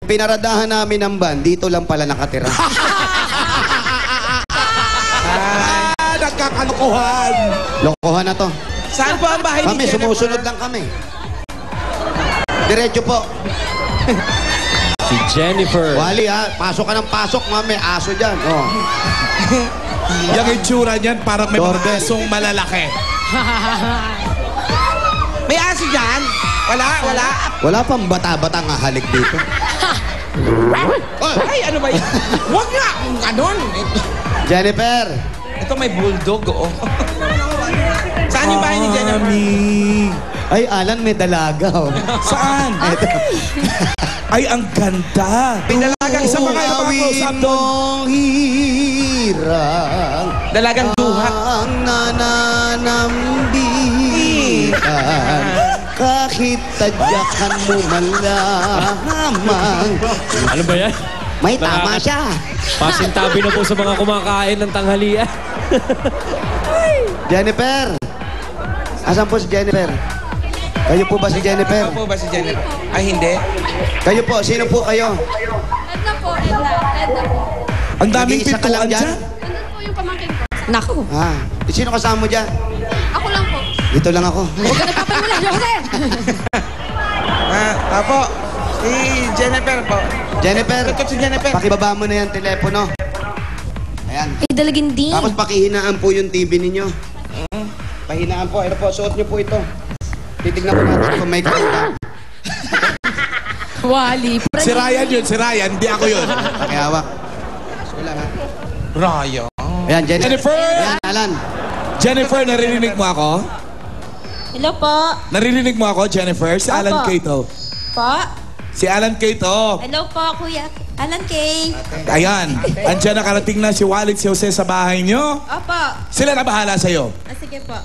pinaradahan namin ng van, dito lang pala nakatira. Nagkakalokohan. Lokohan na to. Saan po ang bahay ni Kami, sumusunod lang kami. Diretso po. Si Jennifer. Wally ha, pasok ka ng pasok, mami. Aso dyan. Oh. Yung itsura niyan, parang may mga Doorbell. asong malalaki. May aso dyan? Wala, wala. Wala pang bata-bata nga halik dito. Ay, ano ba yun? Huwag nga! Ganon! Jennifer! Ito may bulldog, oh. Saan yung bahay ni Jennifer? Mami. Ay, Alan, may dalaga. Oh. Saan? Ay, ang ganda. May dalagang Isa pa kayo makakusap doon. Hirang Dalagang duha. ang nananambihan kahit tadyakan mo man lamang. Ano ba yan? May tama siya. Pasintabi na po sa mga kumakain ng tanghalian. Jennifer! Asan po si Jennifer? Kayo po ba si Jennifer? Ano po ba si Jennifer? Ay, hindi. Kayo po, sino po kayo? Edna po, Edna po. Ang daming Nag-iisa ka lang pintuan dyan. Nandun po yung pamangkin ko. Naku. Ah, sino kasama mo dyan? Ako lang po. Dito lang ako. Huwag ka nagpapamula, Jose! Apo, si Jennifer po. Jennifer, Ito si Jennifer. pakibaba mo na yung telepono. Ayan. Ay, dalagin din. Tapos pakihinaan po yung TV ninyo. Pahinaan po. Ito po, suot nyo po ito. Titignan ko natin kung may kanta. Wally. Si Ryan yun, si Ryan. Hindi ako yun. Pakihawak. Wala ha. Raya. Ayan, Jennifer. Jennifer! Ayan, Alan. Jennifer, naririnig mo ako? Hello po. Naririnig mo ako, Jennifer? Si Alan Opo. Cato. Po. Si Alan Cato. Hello po, Kuya. Alan Kay. Ayan. Andiyan nakarating na si Walid, si Jose sa bahay nyo. Opo. Sila na bahala sa'yo. Sige po.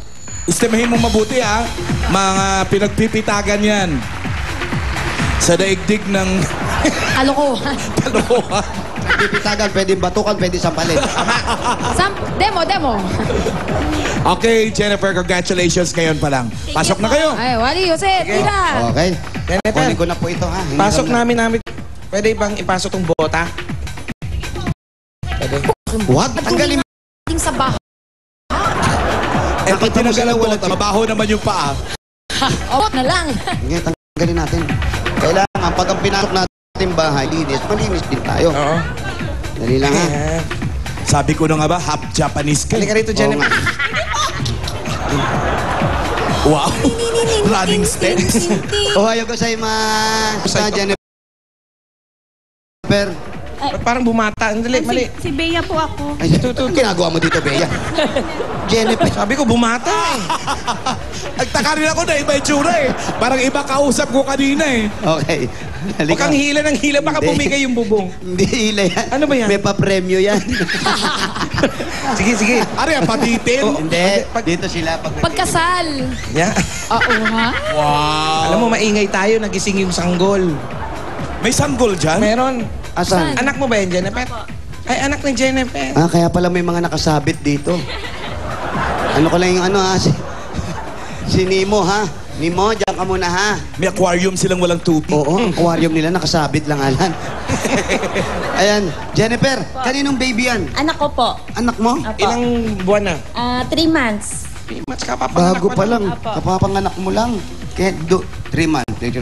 Istimahin mong mabuti ha. Mga pinagpipitagan yan. Sa daigdig ng Kalokohan. kalokohan. Pipitagan, pwede batukan, pwede sampalin. Demo. Okay, Jennifer, congratulations ngayon pa lang. Pasok na kayo. Ay, Wally, Jose, tira. Okay. Jennifer, Kunin ko na po ito ha. Hindi pasok lang- namin. Pwede bang ipasok tong bota? Pwede. Huwag, tanggalin mo. Ting sa bahay. Eh, pag tinanggal ang wala bota, mabaho naman yung paa. O, na lang. Sige, tanggalin natin. Kailangan, pag ang pinasok natin bahay, malinis din tayo. Oo. Dali lang ha. Ayan. Sabi ko na nga ba, half Japanese ka. Halika rito, Oo Jennifer. nga. Wow. Running steps. Ohayo ko sa'yo, Sa Jennifer. Ba't parang bumata? Dali, mali. Si Bea po ako. Ay, ang ginagawa mo dito, Bea? Jennifer. Sabi ko, bumata eh. Nagtaka rin ako na iba yung tsura eh. Parang iba kausap ko kanina eh. Okay. Huwag kang hila ng hila, baka Hindi. bumigay yung bubong. Hindi hila yan. Ano ba yan? May pa-premyo yan. Sige. Ano yan, patitin? Hindi. Dito sila. Pagkasal. Yeah. Oo, ha? Wow. Alam mo, maingay tayo, nagising yung sanggol. May sanggol dyan? Meron. Asan? Anak mo ba yan, Jennifer? Ay, anak ni Jennifer. Ah, kaya pala may mga nakasabit dito. Ano ko lang yung si Nemo ha. Nemo, diyan ka muna ha. May aquarium silang walang tubig. Oo, ang aquarium nila nakasabit lang, Alan. Ayan, Jennifer, kaninong baby yan? Anak ko po. Anak mo? Ilang buwan na? 3 months. 3 months ka, papanganak Bago pa lang. Apo. Kapapanganak mo lang. Kaya 3 months. 3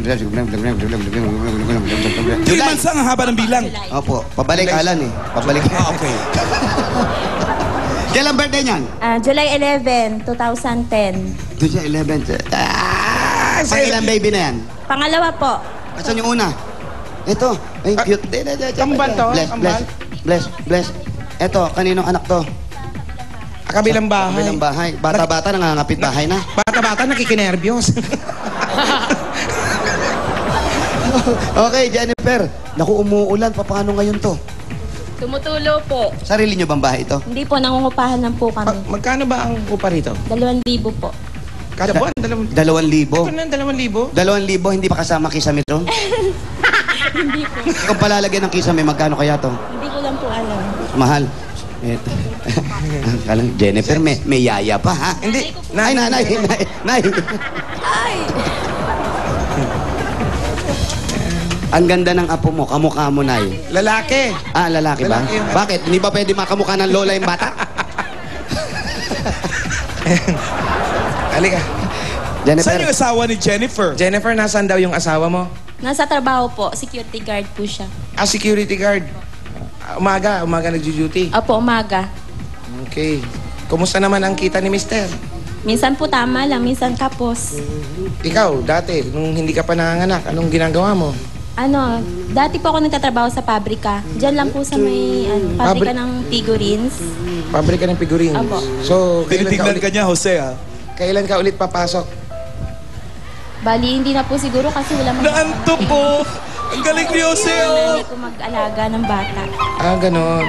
months ang haba ng bilang. Opo, pabalik Alan eh. Pabalik. Ah, okay. Kailan birthday niyan? July 11, 2010. Doon siya 11. Pang ilang baby na yan? Pangalawa po. Asan yung una? Ito. Ay, cute. Kambal to? Bless. Ito, kaninong anak to? Kabilang bahay. Kabilang bahay. Bata-bata nangangapit bahay na. Bata-bata nakikinerbiyos. Okay, Jennifer. Naku, umuulan. Paano ngayon to? Tumutulo po. Sarili nyo bang bahay ito? Hindi po, nangungupahan lang po kami. Magkano ba ang upa rito? 2,000 po. Kada buwan? 2,000. Ito na, 2,000? 2,000, hindi pa kasama kisame ito? Hindi po. Kung palalagyan ng kisame, magkano kaya to? Hindi ko lang po alam. Mahal. Ito. Jennifer, may yaya pa, ha? Hindi. Nay. Ang ganda ng apo mo, kamukha mo, Nay. Lalaki. Ah, lalaki ba? Lalaki yung- Bakit? Hindi ba pwede makamukha ng lola yung bata? Halika. Saan Jennifer, yung asawa ni Jennifer? Jennifer, nasaan daw yung asawa mo? Nasa trabaho po. Security guard po siya. Ah, security guard. Umaga nagjo-duty. Opo, umaga. Okay. Kumusta naman ang kita ni Mister? Minsan po tama lang, minsan kapos. Ikaw, dati, nung hindi ka pa nanganganak, anong ginagawa mo? Ano, dati po ako nagtatrabaho sa pabrika. Diyan lang po sa may pabrika ng figurines. Pabrika ng figurines. Apo. So, Tinitignan ka niya, Jose, ha? Kailan ka ulit papasok? Bali, hindi na po siguro kasi wala mga... Naantok ko! Ang galing ni Jose, oh! Hindi ko mag-alaga ng bata. Ah, ganon.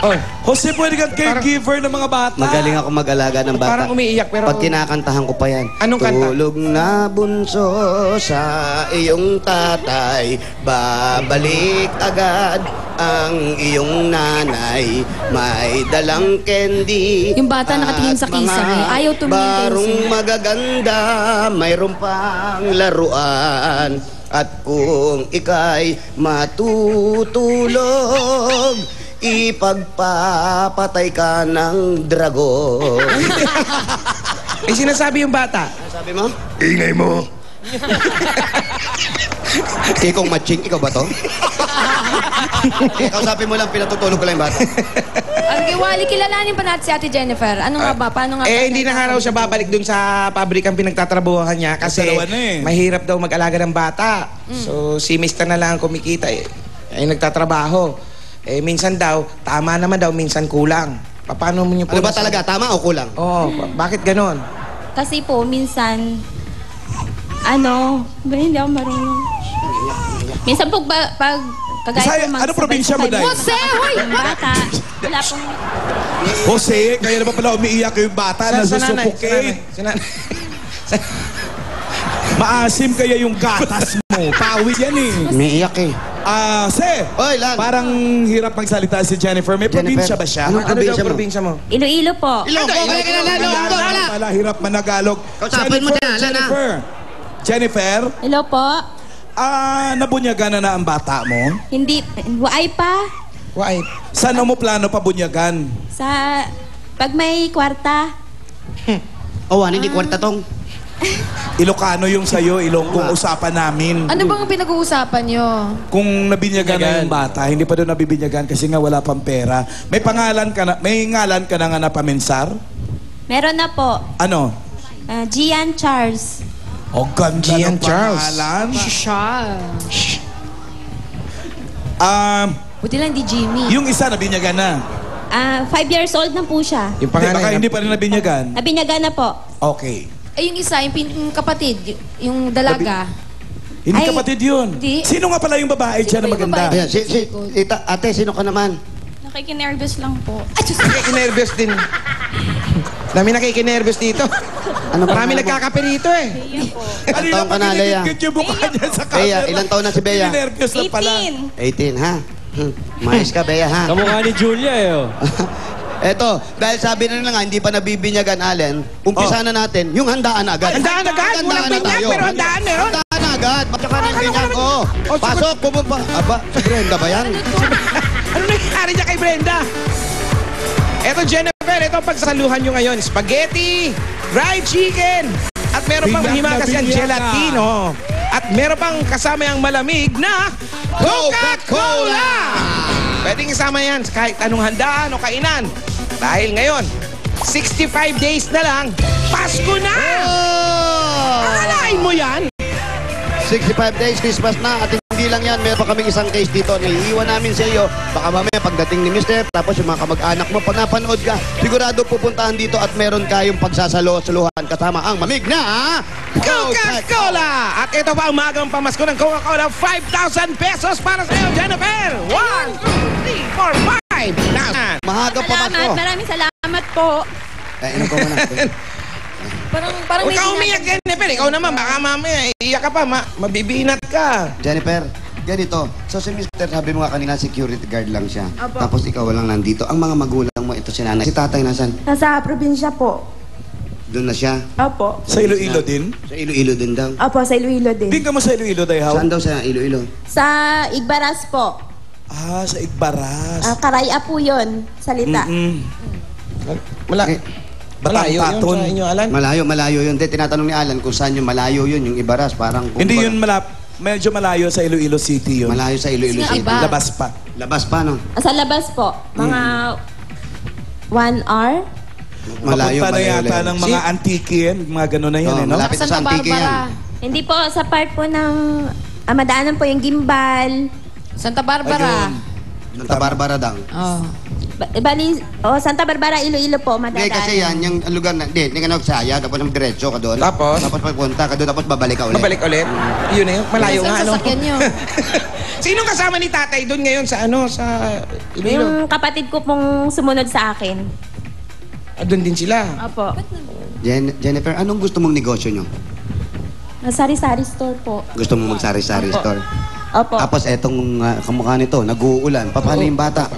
Oh, Jose, pwede kang caregiver ng mga bata. magaling ako mag-alaga ng bata. parang umiiyak pero... Pag kinakantahan ko pa yan. Anong kanta? Tulog na bunso sa iyong tatay, babalik agad ang iyong nanay, may dalang candy. Yung bata nakatingin sa at kisame, mga ayaw tumingin kay barong Jose. magaganda, mayroon pang laruan. At kung ika'y matutulog, ipagpapatay ka ng dragon. May sinasabi yung bata. Ano sabi mo? Ingay mo. Kikong matching, ikaw ba to? Ikaw sabi mo lang, pinatutulog ko lang yung bata. Ang kiwali, kilalanin pa natin si Ate Jennifer. Ano nga ba? Paano nga ba? Hindi na nga raw siya babalik dun sa pabrikang pinagtatrabuhan niya kasi Dalawa na eh. mahirap daw mag-alaga ng bata. So, si Mr. na lang ang kumikita eh. Ay nagtatrabaho. Eh, minsan daw, tama naman daw, minsan kulang. Paano mo niyo po... Ano ba talaga? Tama o kulang? Oo, bakit ganon? Kasi po, minsan... hindi ako marunong. Minsan po, pag kagaya Bisaya, po ano probinsya mo, Day? Jose, hoy! Yung bata, wala pong... Jose, kaya naman pala umiiyak yung bata na susuffocate. Maasim kaya yung gatas mo. Pawis yan eh. May iyak eh. Se, Oy, Lan. parang hirap magsalita si Jennifer. May probinsya ba siya? Anong Ano daw probinsya mo? probinsya mo? Iloilo po. Wala, hirap managalog. Kausapin mo siya, Lan, Jennifer, Hello po. nabunyagan na ang bata mo? Hindi, ay pa. Why? Saan mo plano pa bunyagan? Sa... Pag may kwarta. Hindi kwarta tong. Ilocano yung sa'yo, Ilongkong usapan namin. Ano bang pinag-uusapan nyo? Kung nabinyagan na yung bata, hindi pa doon nabibinyagan kasi nga wala pang pera. May ngalan ka na nga na paminsar? Meron na po. Ano? Gian Charles. O, ganda Gian ng Charles. pangalan. Siya. Buti lang di Jimmy. Yung isa nabinyagan na. 5 years old na po siya. Yung Baka panganay. hindi pa rin nabinyagan. Nabinyagan na po. Okay. Yung isa, yung kapatid, yung dalaga. Hindi Ay, kapatid yun. hindi. Sino nga pala yung babae dyan na ba yung maganda? babae? Ayan, ate, sino ka naman? Nakikinervous lang po. Nakikinervous din. Dami nakikinervous dito. Ano Marami pangalan mo? nagkakape rito eh. Ilang taon ka na, Lea? Pinigit yung mukha niya sa camera. Bea, ilang taon na si Bea? Nervous na pala. 18, ha? Mais ka, Bea, ha? Kamukha ni Julia eh. Oh. Eto, dahil sabi na nga, hindi pa nabibinyagan, Allen, umpisa na natin, yung handaan agad. Handaan agad? Walang na binyag, tayo. pero handaan meron. Handaan agad. Tsaka ng binyag, oh. Pasok, pumapa. Aba, si Brenda ba yan? Ano nangyari niya kay Brenda? Eto Jennifer, ito ang pagsaluhan nyo ngayon. Spaghetti, fried chicken, at meron pang Binyag na himagas yan, binyag gelatino. At meron pang kasama yung malamig na Coca-Cola! Pwedeng isama yan sa kahit anong handaan o kainan. Dahil ngayon, 65 days na lang, Pasko na! Akalain mo yan? 65 days, Christmas na, at hindi lang yan, meron pa kaming isang case dito na iiwan namin sa iyo. Baka mamaya pagdating ni Mr. tapos yung mga kamag-anak mo, pag napanood ka, sigurado pupuntahan dito at meron kayong pagsasalo-saluhan kasama ang mamig na Coca-Cola! At ito pa ang magang pamasko ng Coca-Cola, 5,000 pesos para sa iyo, Jennifer! 1, 2, 3, 4, 5,000! Mahaga pa Salamat, maraming salamat po. Inom ko muna. Parang Huwag ka umiyak, Jennifer. Ikaw naman, baka mamaya, iiyak ka pa, mabibinat ka. Jennifer, ganito. So si Mr. sabi mo nga kanina, security guard lang siya. Tapos ikaw lang nandito. Ang mga magulang mo, ito si nanay. Si tatay nasan? Nasa probinsya po. Doon na siya. Opo. Sa Iloilo din? Sa Iloilo din daw. Opo, sa Iloilo din. Di ka mo sa Iloilo, Dayhaw? Saan daw sa Iloilo? Sa Igbaras po. Ah, sa Igbaras. Karaya po yun, salita. Eh, Malayo yun Taton. sa inyo, Alan. malayo yun. Hindi, tinatanong ni Alan kung saan yung malayo yun, yung Ibaras. Parang... Hindi yun medyo malayo sa Iloilo City yun. Malayo sa Iloilo Sino City. iba? Labas pa. Labas pa, no? Sa labas po, mga 1 hour. Malayo, Papunta na malayo. yata ng mga antikin, mga gano'n na yun, Oh, eh, no? malapit na sa Santa Antique yan. Barbara. Hindi po, sa part po ng madaanan po yung gimbal. Santa Barbara. Santa Barbara daw. Oh. Bali, Santa Barbara, Iloilo po, Hindi, madadaanan. kasi yan, yung lugar na... Hindi, ka nagsaya, tapos ng diretso ka doon. Tapos? Tapos pagpunta ka doon, tapos babalik ka ulit. Mabalik ulit. Yun na yun. Malayo Saan nga, ano? sasakyan niyo? Sinong kasama ni tatay doon ngayon sa sa Iloilo? Yung kapatid ko pong sumunod sa akin. Doon din sila. Opo. Jennifer, anong gusto mong negosyo nyo? Sari-sari store po. Gusto mong magsari-sari Opo. store? Opo. Tapos etong kamukha nito, nag-uulan. Paano yung bata?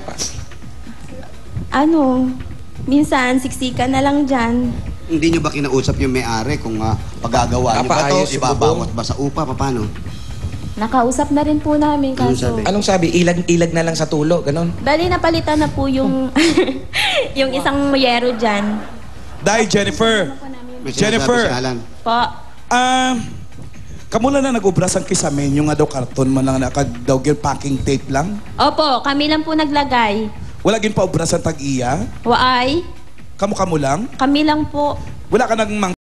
Minsan, siksikan na lang dyan. Hindi nyo ba kinausap yung may-ari kung pagagawa nyo ba Papaayos ito? yung Ibabawat ba sa upa? Paano? Nakausap na rin po namin Anong kaso. sabi? Anong sabi? Ilag na lang sa tulo, ganon. Bali, napalitan na po yung yung isang muyero dyan. Dahil Jennifer. May sinasabi Jennifer. si Alan. Po. Kamula na nag-ubras ang kisamin, yung nga daw karton man lang nakadaw packing tape lang. Opo, kami lang po naglagay. Wala gin pa ubras ang tag-iya. Waay, Kamu lang. kami lang po. Wala ka nang